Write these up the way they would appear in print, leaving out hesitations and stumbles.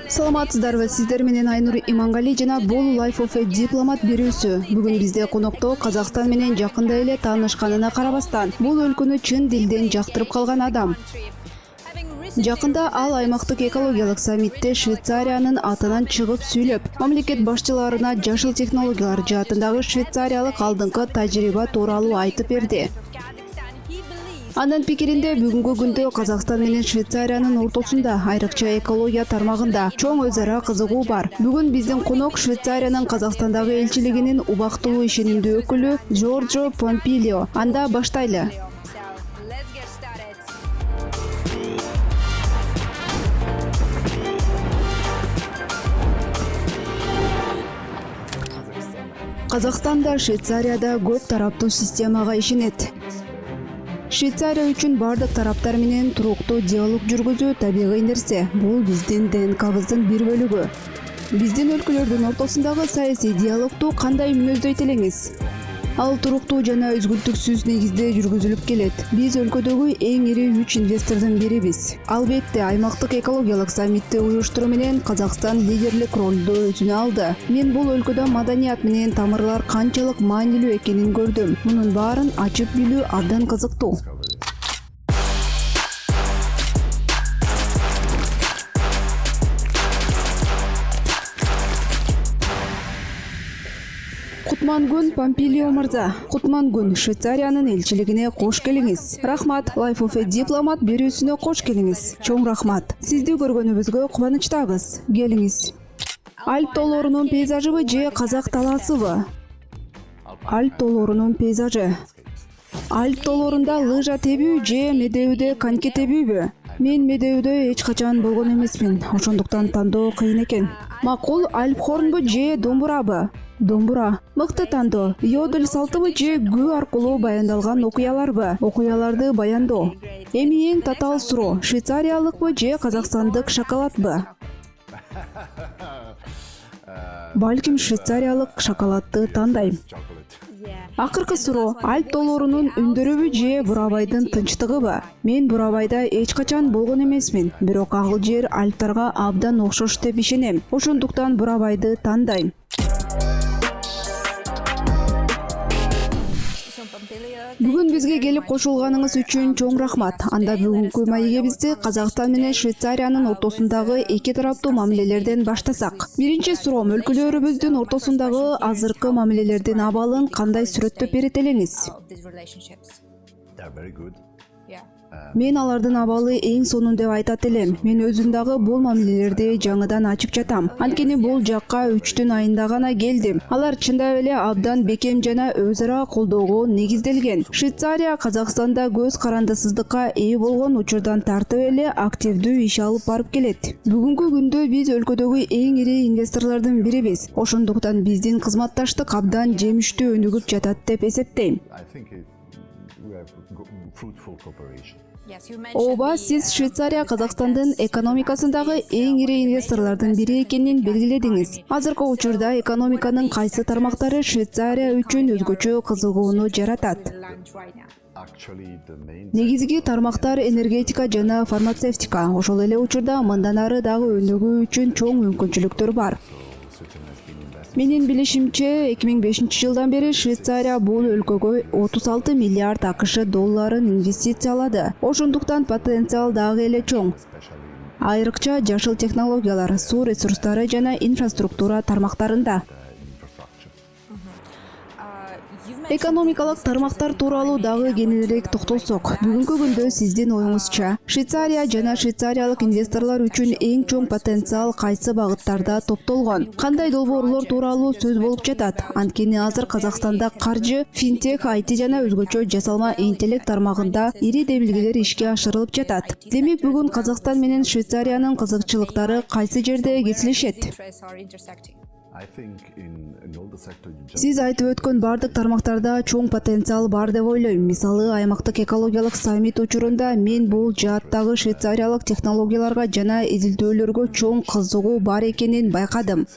Саламатсыздарбы, сиздер менен Айнур Имангали жана бул Life of a Diplomat берүүсү. Бүгүн бизде конокто Казакстан менен жакында эле таанышканына карабастан, бул өлкөнү чын дилден жактырып калган адам. Жакында ал аймактык экологиялык саммитте Швейцариянын атынан чыгып сүйлөп, мамлекет башчыларына жашыл технологиялар жаатындагы швейцариялык алдыңкы тажрыйба тууралуу айтып берди. Анын пикиринде бүгүнкү күндө Казакстан менен Швейцариянын ортосунда, айрыкча экология тармагында чоң өз ара кызыгуу бар. Бүгүн биздин конок Швейцариянын Казакстандагы элчилигинин убактылуу ишенимдүү өкүлү Джорджо Помпилио. Анда баштайлы. Казакстанда Швейцарияда көп тараптуу системага ишенет. Швейцария үчүн бардык тараптар менен туруктуу диалог жүргүзүү табигый нерсе. Бул биздин ДНКбыздын бир бөлүгү. Биздин өлкөлөрдүн ортосундагы саясий диалогду кандай мүнөздөйт элеңиз? Ал туруктуу жана үзгүлтүксүз негизде жүргүзүлүп келет. Биз өлкөдөгү эң ири 3 инвестордун бирибиз. Албетте, аймактык экологиялык саммитти уюштуруу менен Казакстан лидерлик ролду өзүнө алды. Мен бул өлкөдө маданият менен тамырлар канчалык маанилүү экенин көрдүм. Мунун баарын ачып билүү абдан кызыктуу. Кутмангун Помпилио мырза. Кутмангун Швейцариянын элчилигине кош келиңиз. Рахмат, Life of a Diplomat берүүсүнө кош келиңиз. Чоң рахмат. Сизди көргөнүбүзгө кубанычтабыз. Келиңиз. Альп тоолорунун пейзажыбы же казак талаасыбы? Альп тоолорунун пейзажы. Альп тоолорунда лыжа тебүү же медеүүдө коньки тебүүбү? Мен медеүүдө эч качан болгон эмесмин. Ошондуктан тандоо кыйын экен. Макул Альп хорнбу же домбурабы? Домбура. Мыкты тандоо. Йодель салтыбы же күү аркылуу баяндалган окуяларбы? Окуяларды баяндоо. Эми эң татаал суроо. Швейцариялыкпы же казакстандык шоколадбы? Балким швейцариялык шоколадты тандайм. Акыркы суроо. Альп тоолорунун үндөрүбү же Бурабайдын тынчтыгыбы? Мен Бурабайда эч качан болгон эмесмин, бирок ал жер Альптарга абдан окшош деп ишенем. Ошондуктан Бурабайды тандайм. Бүгүн бизге келип кошулганыңыз үчүн чоң рахмат. Анда бүгүнкү маегибизди Казакстан менен Швейцариянын ортосундагы эки тараптуу мамилелерден баштасак. Биринчи суроом, өлкөлөрүбүздүн ортосундагы азыркы мамилелердин абалын кандай сүрөттөп берет элеңиз? Мен алардын абалы эң сонун деп айтат элем. Мен өзүм дагы бул мамилелерди жаңыдан ачып жатам. Анткени бул жакка 3 айында гана келдим. Алар чындап эле абдан бекем жана өз ара колдоого негизделген. Швейцария Казакстанда көз карандысыздыкка ээ болгон учурдан тартып эле активдүү иш алып барып келет. Бүгүнкү күндө биз өлкөдөгү эң ири инвесторлордун бирибиз. Ошондуктан биздин кызматташтык абдан жемиштүү өнүгүп жатат деп эсептейм. Ооба, сиз Швейцария Казакстандын экономикасындагы эң ири инвесторлордун бири экенин белгиледиңиз. Азыркы учурда экономиканын кайсы тармактары Швейцария үчүн өзгөчө кызыгууну жаратат? Негизги тармактар энергетика жана фармацевтика. Ошол эле учурда мындан ары дагы өнүгүү үчүн чоң мүмкүнчүлүктөр бар. Менин билишимче, 2005 жылдан бери Швейцария бул өлкөгө 36 миллиард АКШ долларын инвестициялады. Ошондуктан потенциал дагы эле чоң. Айрыкча жашыл технологиялар, суу ресурстары жана инфраструктура тармактарында. Экономикалык тармактар тууралуу дагы кененирээк токтолсок, бүгүнкү күндө сиздин оюңузча Швейцария жана швейцариялык инвесторлор үчүн эң чоң потенциал кайсы багыттарда топтолгон? Кандай долбоорлор тууралуу сөз болуп жатат? Анткени азыр Казакстанда каржы, финтех, IT жана өзгөчө жасалма интеллект тармагында ири демилгелер ишке ашырылып жатат. Демек бүгүн Казакстан менен Швейцариянын кызыкчылыктары кайсы жерде кесилишет? Сиз айтып өткөн бардык тармактарда чоң потенциал бар деп ойлойм. Мисалы, аймактык экологиялык саммит учурунда мен бул жааттагы швейцариялык технологияларга жана изилдөөлөргө чоң кызыгуу бар экенин байкадым.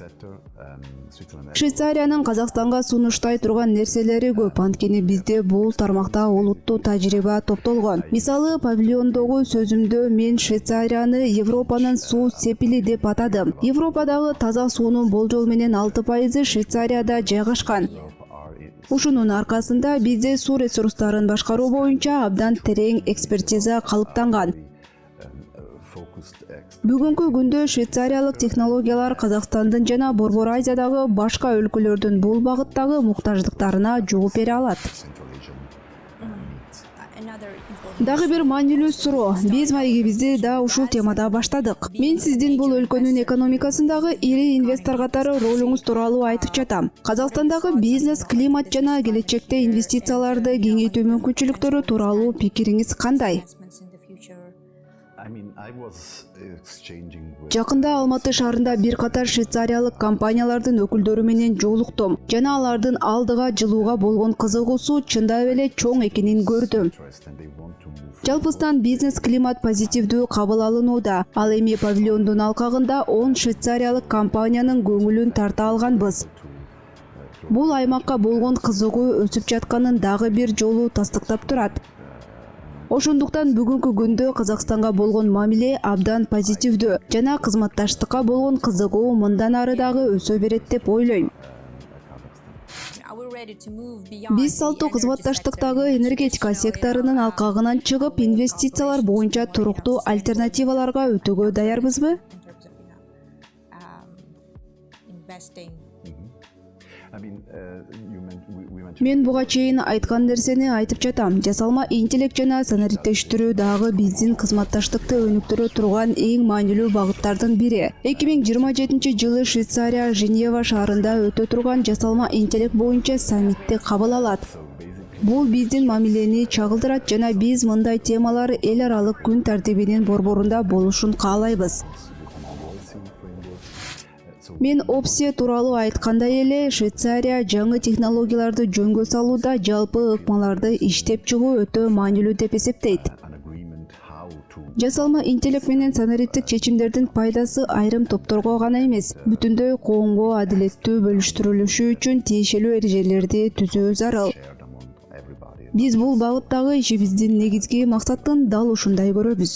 Швейцариянын Казакстанга сунуштай турган нерселери көп. Анткени бизде бул тармакта олуттуу тажрыйба топтолгон. Мисалы, павильондогу сөзүмдө мен Швейцарияны Европанын суу сепили деп атадым. Европадагы таза суунун болжол менен 6% Швейцарияда жайгашкан. Ушунун аркасында бизде суу ресурстарын башкаруу боюнча абдан терең экспертиза калыптанган. Бүгүнкү күндө швейцариялык технологиялар Казакстандын жана Борбор Азиядагы башка өлкөлөрдүн бул багыттагы муктаждыктарына жооп бере алат. Дагы бир маанилүү суроо. Биз маегибизди да ушул темада баштадык. Мен сиздин бул өлкөнүн экономикасындагы ири инвестор катары ролуңуз тууралуу айтып жатам. Казакстандагы бизнес, климат жана келечекте инвестицияларды кеңейтүү мүмкүнчүлүктөрү тууралуу пикириңиз кандай? Жакында Алматы шаарында бир катар швейцариялык компаниялардын өкүлдөрү менен жолуктум жана алардын алдыга жылууга болгон кызыгуусу чындап эле чоң экенин көрдүм. Жалпыстан бизнес климат позитивдүү кабыл алынууда. Ал эми павильондун алкагында 10 швейцариялык компаниянын көңүлүн тарта алганбыз. Бул аймакка болгон кызыгуу өсүп жатканын дагы бир жолу тастыктап турат. Ошондуктан бүгүнкү күндө Казакстанга болгон мамиле абдан позитивдүү жана кызматташтыкка болгон кызыгуу мындан ары дагы өсө берет деп ойлойм. Биз салттуу кызматташтыктагы энергетика секторунун алкагынан чыгып, инвестициялар боюнча туруктуу альтернативаларга өтүүгө даярбызбы? Мен буга чейин айткан нерсени айтып жатам. Жасалма интеллект жана санариптештирүү дагы биздин кызматташтыкты өнүктүрө турган эң маанилүү багыттардын бири. 2027-жылы Швейцария Женева шаарында өтө турган жасалма интеллект боюнча саммитти кабыл алат. Бул биздин мамилени чагылдырат жана биз мындай темалар эл аралык күн тартибинин борборунда болушун каалайбыз. Мен ОПСЕ тууралуу айткандай эле, Швейцария жаңы технологияларды жөнгө салууда жалпы ыкмаларды иштеп чыгуу өтө маанилүү деп эсептейт. Жасалма интеллект менен санариптик чечимдердин пайдасы айрым топторго гана эмес, бүтүндөй коомго адилеттүү бөлүштүрүлүшү үчүн тиешелүү эрежелерди түзүү зарыл. Биз бул багыттагы ишибиздин негизги максатын дал ушундай көрөбүз.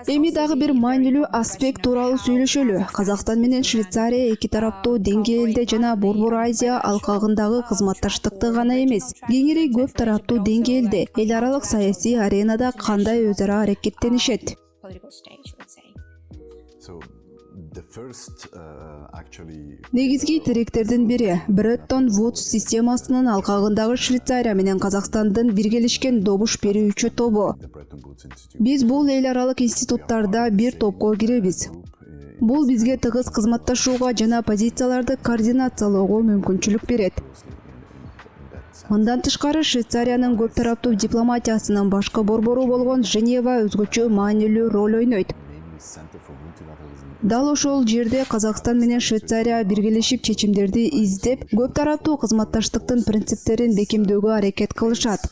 Эми дагы бир маанилүү аспект тууралуу сүйлөшөлү. Казакстан менен Швейцария эки тараптуу деңгээлде жана Борбор Азия алкагындагы кызматташтыкты гана эмес, кеңири көп тараптуу деңгээлде эл аралык саясий аренада кандай өз ара аракеттенишет? Негизги тиректердин бири Бреттон Вудс системасынын алкагындагы Швейцария менен Казакстандын биргелешкен добуш берүүчү тобу. Биз бул эл аралык институттарда бир топко киребиз. Бул бизге тыгыз кызматташууга жана позицияларды координациялоого мүмкүнчүлүк берет. Мындан тышкары Швейцариянын көп тараптуу дипломатиясынын башкы борбору болгон Женева өзгөчө маанилүү роль ойнойт. Дал ошол жерде Казакстан менен Швейцария биргелешип чечимдерди издеп, көп тараптуу кызматташтыктын принциптерин бекемдөөгө аракет кылышат.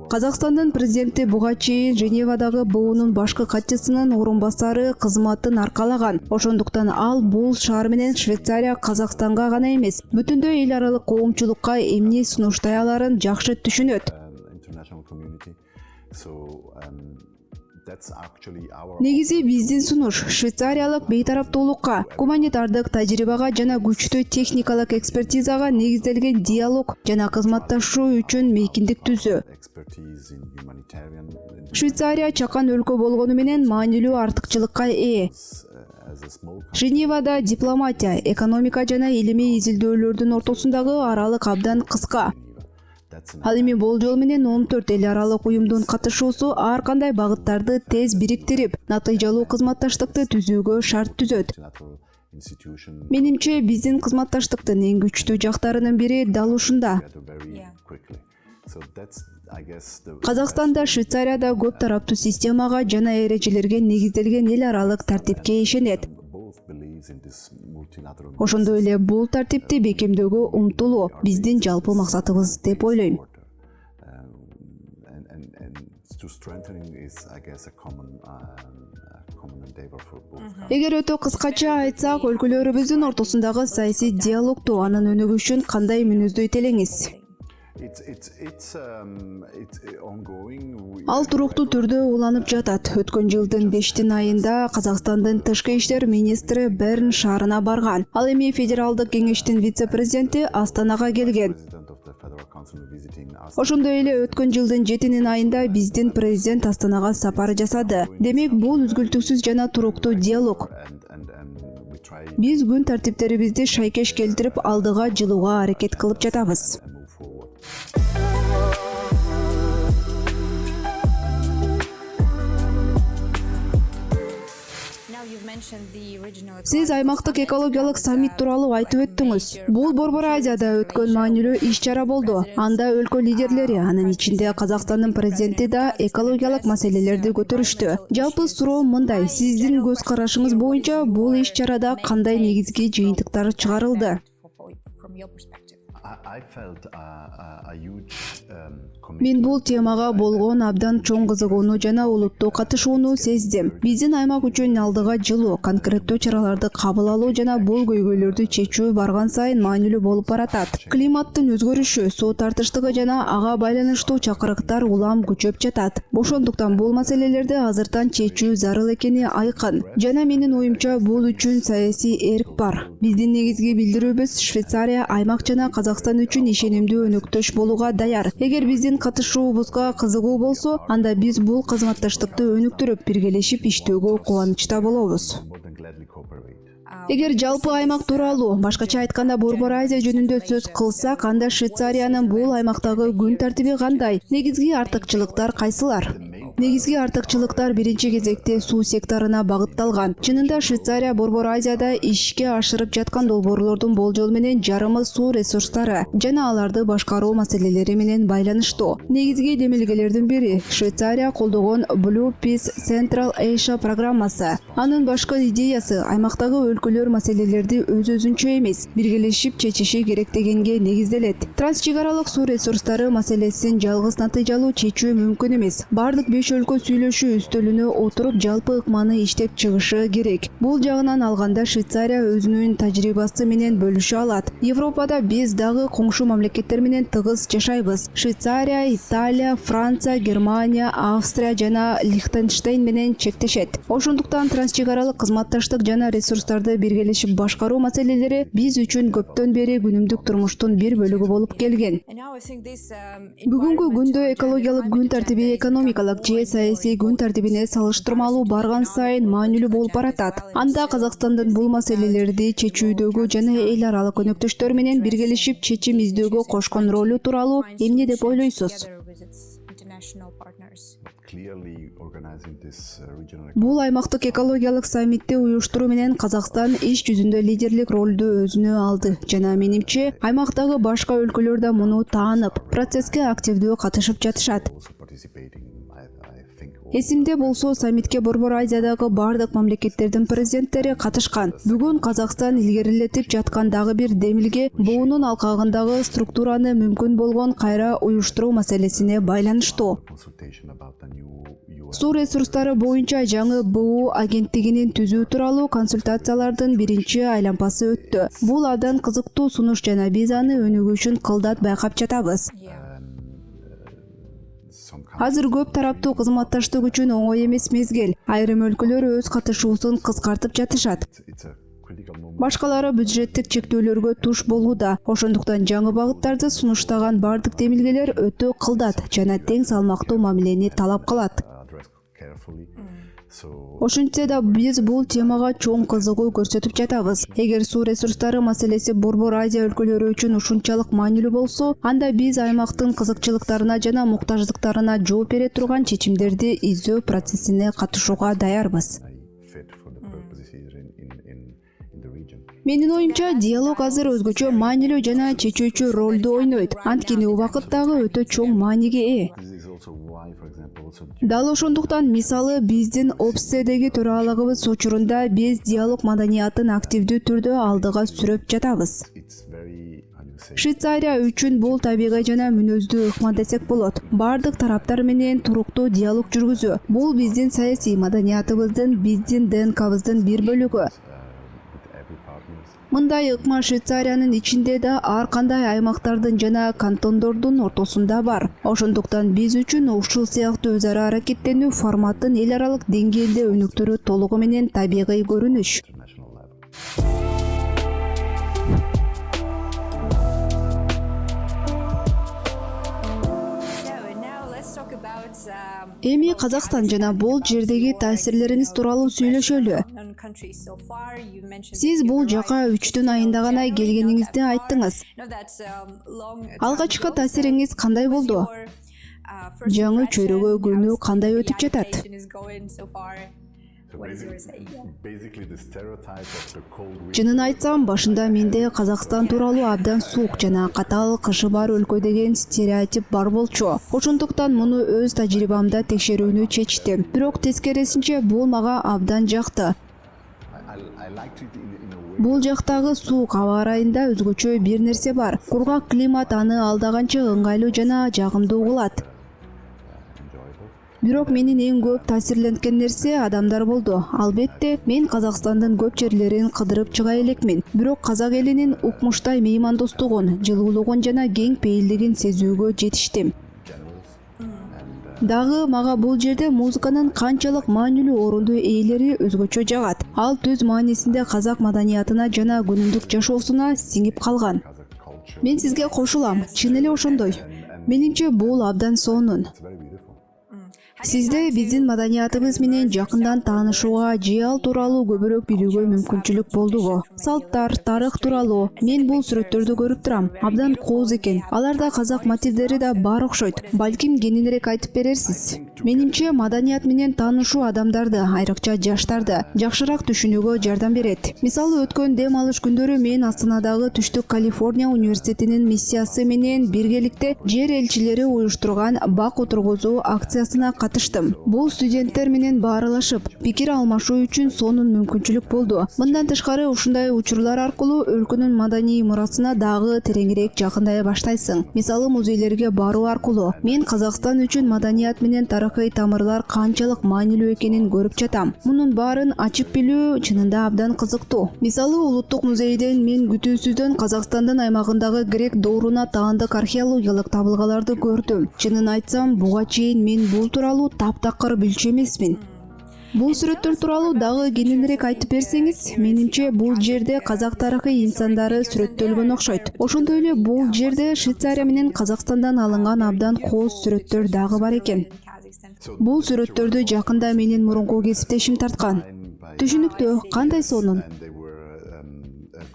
Казакстандын президенти буга чейин Женевадагы БУнун башкы катчысынын орун басары кызматын аркалаган. Ошондуктан ал бул шаар менен Швейцария Казакстанга гана эмес, бүтүндөй эл аралык коомчулукка эмне сунуштай аларын жакшы түшүнөт. Негизи биздин сунуш швейцариялык бейтараптуулукка, гуманитардык тажрыйбага жана күчтүү техникалык экспертизага негизделген диалог жана кызматташуу үчүн мейкиндик түзүү. Швейцария чакан өлкө болгону менен маанилүү артыкчылыкка ээ. Женевада дипломатия, экономика жана илимий изилдөөлөрдүн ортосундагы аралык абдан кыска. Ал эми болжол менен 14 эл аралык уюмдун катышуусу ар кандай багыттарды тез бириктирип, натыйжалуу кызматташтыкты түзүүгө шарт түзөт. Менимче биздин кызматташтыктын эң күчтүү жактарынын бири дал ушунда. Казакстанда, Швейцарияда көп тараптуу системага жана эрежелерге негизделген эл аралык тартипке ишенет. Ошондой эле бул тартипти бекемдөөгө умтулуу биздин жалпы максатыбыз деп ойлойм. Эгер өтө кыскача айтсак, өлкөлөрүбүздүн ортосундагы саясий диалогду анын өнүгүшүн кандай мүнөздөйт элеңиз? Ал туруктуу түрдө уланып жатат. Өткөн жылдын 5 айында Казакстандын тышкы иштер министри Берн шаарына барган. Ал эми федералдык кеңештин вице-президенти Астанага келген. Ошондой эле өткөн жылдын 7 айында биздин президент Астанага сапар жасады. Демек, бул үзгүлтүксүз жана туруктуу диалог. Биз күн тартиптерибизди шайкеш келтирип, алдыга жылууга аракет кылып жатабыз. Сиз аймактык экологиялык саммит тууралуу айтып өттүңүз. Бул Борбор Азияда өткөн маанилүү иш-чара болду. Анда өлкө лидерлери, анын ичинде Казакстандын президенти да экологиялык маселелерди көтөрүштү. Жалпы суроо мындай: сиздин көз карашыңыз боюнча бул иш-чарада кандай негизги жыйынтыктар чыгарылды? Мен бул темага болгон абдан чоң кызыгууну жана улуттуу катышууну сездим. Биздин аймак үчүн алдыга жылуу, конкреттүү чараларды кабыл алуу жана бул көйгөйлөрдү чечүү барган сайын маанилүү болуп баратат. Климаттын өзгөрүшү, суу тартыштыгы жана ага байланыштуу чакырыктар улам күчөп жатат. Ошондуктан бул маселелерди азыртан чечүү зарыл экени айкын. Жана менин оюмча бул үчүн саясий эрк бар. Биздин негизги билдирүүбүз Швейцария аймак жана Казакстан үчүн ишенимдүү өнөктөш болууга даяр. Эгер биздин катышуубузга кызыгуу болсо, анда биз бул кызматташтыкты өнүктүрүп, биргелешип иштөөгө кубанычта болобуз. Эгер жалпы аймак тууралуу, башкача айтканда Борбор Азия жөнүндө сөз кылсак, анда Швейцариянын бул аймактагы күн тартиби кандай? Негизги артыкчылыктар кайсылар? Негизги артыкчылыктар биринчи кезекте суу секторуна багытталган. Чынында Швейцария Борбор Азияда ишке ашырып жаткан долбоорлордун болжол менен жарымы суу ресурстары жана аларды башкаруу маселелери менен байланыштуу. Негизги демилгелердин бири Швейцария колдогон Blue Peace Central Asia программасы. Анын башкы идеясы аймактагы өлкөлөр маселелерди өз-өзүнчө эмес, биргелешип чечиши керек дегенге негизделет. Трансчек аралык суу ресурстары маселесин жалгыз натыйжалуу чечүү мүмкүн эмес. Бардык өлкө сүйлөшүү үстөлүнө отуруп жалпы ыкманы иштеп чыгышы керек. Бул жагынан алганда Швейцария өзүнүн тажрыйбасы менен бөлүшө алат. Европада биз дагы коңшу мамлекеттер менен тыгыз жашайбыз. Швейцария, Италия, Франция, Германия, Австрия жана Лихтенштейн менен чектешет. Ошондуктан трансчек аралык кызматташтык жана ресурстарды биргелешип башкаруу маселелери биз үчүн көптөн бери күнүмдүк турмуштун бир бөлүгү болуп келген. Бүгүнкү күндө экологиялык күн тартиби экономикалык саясий күн тартибине салыштырмалуу барган сайын маанилүү болуп баратат. Анда Казакстандын бул маселелерди чечүүдөгү жана эл аралык өнөктөштөр менен биргелешип чечим издөөгө кошкон ролу тууралуу эмне деп ойлойсуз? Бул аймактык экологиялык саммитти уюштуруу менен Казакстан иш жүзүндө лидерлик ролду өзүнө алды жана менимче аймактагы башка өлкөлөр да муну таанып, процесске активдүү катышып жатышат. Эсимде болсо, саммитке Борбор Азиядагы бардык мамлекеттердин президенттери катышкан. Бүгүн Казакстан илгерилетип жаткан дагы бир демилге буунун алкагындагы структураны мүмкүн болгон кайра уюштуруу маселесине байланыштуу. Суу ресурстары боюнча жаңы БУ агенттигинин түзүү тууралуу консультациялардын биринчи айлампасы өттү. Бул абдан кызыктуу сунуш жана биз аны өнүгүшүн кылдат байкап жатабыз. Азыр көп тараптуу кызматташтык үчүн оңой эмес мезгил. Айрым өлкөлөр өз катышуусун кыскартып жатышат. Башкалары бюджеттик чектөөлөргө туш болууда. Ошондуктан жаңы багыттарды сунуштаган бардык демилгелер өтө кылдат жана тең салмактуу мамилени талап кылат. Ошентсе да биз бул темага чоң кызыгуу көрсөтүп жатабыз. Эгер суу ресурстары маселеси Борбор Азия өлкөлөрү үчүн ушунчалык маанилүү болсо, анда биз аймактын кызыкчылыктарына жана муктаждыктарына жооп бере турган чечимдерди издөө процессине катышууга даярбыз. Менин оюмча диалог азыр өзгөчө маанилүү жана чечүүчү ролду ойнойт. Анткени убакыт дагы өтө чоң мааниге ээ. Дал ошондуктан мисалы биздин ОБСЕдеги төралыгыбыз учурунда биз диалог маданиятын активдүү түрдө алдыга сүрөп жатабыз. Швейцария үчүн бул табигый жана мүнөздүү ыкма десек болот. Бардык тараптар менен туруктуу диалог жүргүзүү. Бул биздин саясий маданиятыбыздын, биздин ДНКбыздын бир бөлүгү. Мындай ыкма Швейцариянын ичинде да ар кандай аймактардын жана кантондордун ортосунда бар. Ошондуктан биз үчүн ушул сыяктуу өз ара аракеттенүү форматын эл аралык деңгээлде өнүктүрүү толугу менен табигый көрүнүш. Эми Казакстан жана бул жердеги таасирлериңиз тууралуу сүйлөшөлү. Сиз бул жака 3-түн айында гана келгениңизди айттыңыз. Алгачкы таасириңиз кандай болду? Жаңы чөйрөгө күнү кандай өтүп жатат? Чынын айтсам, башында менде Казакстан тууралуу абдан суук жана катаал кышы бар өлкө деген стереотип бар болчу. Ошондуктан муну өз тажрыйбамда текшерүүнү чечтим. Бирок тескерисинче бул мага абдан жакты. Бул жактагы суук аба ырайында өзгөчө бир нерсе бар. Кургак климат аны алдаганча ыңгайлуу жана жагымдуу кылат. Бирок менин эң көп таасирленткен нерсе адамдар болду. Албетте, мен Казакстандын көп жерлерин кыдырып чыга элекмин. Бирок казак элинин укмуштай меймандостугун, жылуулугун жана кең пейилдигин сезүүгө жетиштим. Дагы мага бул жерде музыканын канчалык маанилүү орунду ээлери өзгөчө жагат. Ал түз маанисинде казак маданиятына жана күнүмдүк жашоосуна сиңип калган. Мен сизге кошулам, чын эле ошондой. Менимче бул абдан сонун. Сизде биздин маданиятыбыз менен жакындан таанышууга же ал тууралуу көбүрөөк билүүгө мүмкүнчүлүк болдубу? Салттар, тарых тууралуу мен бул сүрөттөрдү көрүп турам. Абдан кооз экен. Аларда казак мотивдери да бар окшойт. Балким кененирээк айтып берерсиз. Менимче маданият менен таанышуу адамдарды, айрыкча жаштарды жакшыраак түшүнүүгө жардам берет. Мисалы өткөн дем алыш күндөрү мен Астанадагы Түштүк Калифорния университетинин миссиясы менен биргеликте жер элчилери уюштурган бак отургузуу акциясына катыштым. Бул студенттер менен баарылашып, пикир алмашуу үчүн сонун мүмкүнчүлүк болду. Мындан тышкары ушундай учурлар аркылуу өлкөнүн маданий мурасына дагы тереңирээк жакындай баштайсың. Мисалы музейлерге баруу аркылуу мен Казакстан үчүн маданият менен тарыхый тамырлар канчалык маанилүү экенин көрүп жатам. Мунун баарын ачып билүү чынында абдан кызыктуу. Мисалы Улуттук музейден мен күтүүсүздөн Казакстандын аймагындагы грек дооруна таандык археологиялык табылгаларды көрдүм. Чынын айтсам, буга чейин мен бул тууралуу таптакыр билчү эмесмин. Бул сүрөттөр тууралуу дагы кененирээк айтып берсеңиз, менимче бул жерде казак тарыхы инсандары сүрөттөлгөн окшойт. Ошондой эле бул жерде Швейцария менен Казакстандан алынган абдан кооз сүрөттөр дагы бар экен. Бул сүрөттөрдү жакында менин мурунку кесиптешим тарткан. Түшүнүктүү, кандай сонун.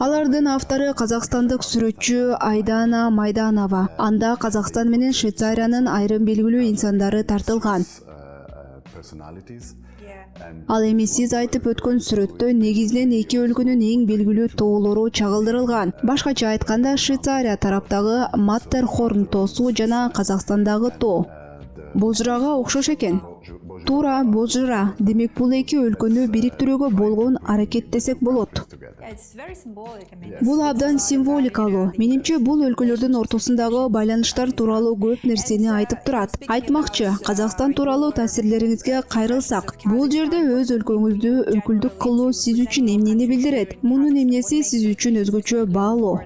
Алардын автору казакстандык сүрөтчү Айдана Майданова. Анда Казакстан менен Швейцариянын айрым белгилүү инсандары тартылган. Ал эми сиз айтып өткөн сүрөттө негизинен эки өлкөнүн эң белгилүү тоолору чагылдырылган. Башкача айтканда, Швейцария тараптагы Маттерхорн тоосу жана Казакстандагы тоо. Бозжырага окшош экен. Туура, Бозжыра. Демек бул эки өлкөнү бириктирүүгө болгон аракет десек болот. Бул абдан символикалуу. Менимче бул өлкөлөрдүн ортосундагы байланыштар тууралуу көп нерсени айтып турат. Айтмакчы, Казакстан тууралуу таасирлериңизге кайрылсак, бул жерде өз өлкөңүздү өкүлдүк кылуу сиз үчүн эмнени билдирет? Мунун эмнеси сиз үчүн өзгөчө баалуу?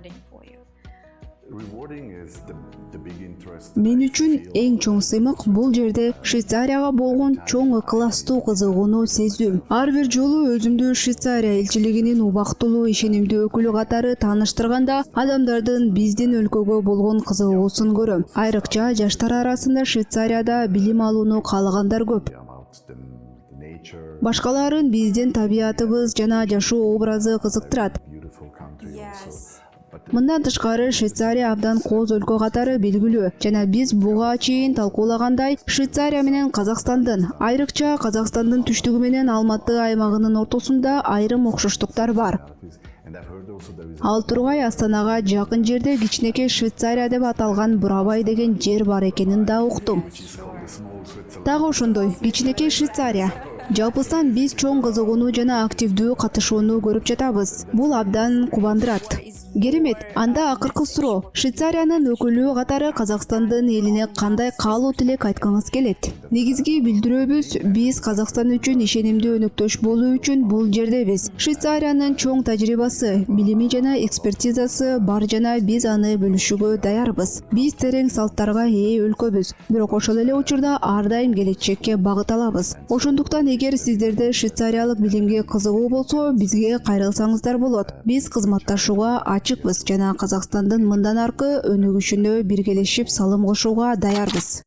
Мен үчүн эң чоң сыймык бул жерде Швейцарияга болгон чоң ыкыластуу кызыгууну сезүүм. Ар бир жолу өзүмдү Швейцария элчилигинин убактылуу ишенимдүү өкүлү катары тааныштырганда, адамдардын биздин өлкөгө болгон кызыгуусун көрөм. Айрыкча жаштар арасында Швейцарияда билим алууну каалагандар көп. Башкаларын биздин табиятыбыз жана жашоо образы кызыктырат. Мындан тышкары Швейцария абдан кооз өлкө катары белгилүү жана биз буга чейин талкуулагандай Швейцария менен Казакстандын, айрыкча Казакстандын түштүгү менен Алматы аймагынын ортосунда айрым окшоштуктар бар. Ал тургай Астанага жакын жерде кичинекей Швейцария деп аталган Бурабай деген жер бар экенин да уктум. Дагы ошондой кичинекей Швейцария. Жалпысынан биз чоң кызыгууну жана активдүү катышууну көрүп жатабыз. Бул абдан кубандырат. Керемет, анда акыркы суроо. Швейцариянын өкүлү катары Казакстандын элине кандай каалоо тилек айткыңыз келет? Негизги билдирүүбүз, биз Казакстан үчүн ишенимдүү өнөктөш болуу үчүн бул жердебиз. Швейцариянын чоң тажрыйбасы, билими жана экспертизасы бар жана биз аны бөлүшүүгө даярбыз. Биз терең салттарга ээ өлкөбүз. Бирок ошол эле учурда ар дайым келечекке багыт алабыз. Ошондуктан эгер сиздерде швейцариялык билимге кызыгуу болсо, бизге кайрылсаңыздар болот. Биз кызматташууга ачыкпыз жана Казакстандын мындан аркы өнүгүшүнө биргелешип салым кошууга даярбыз.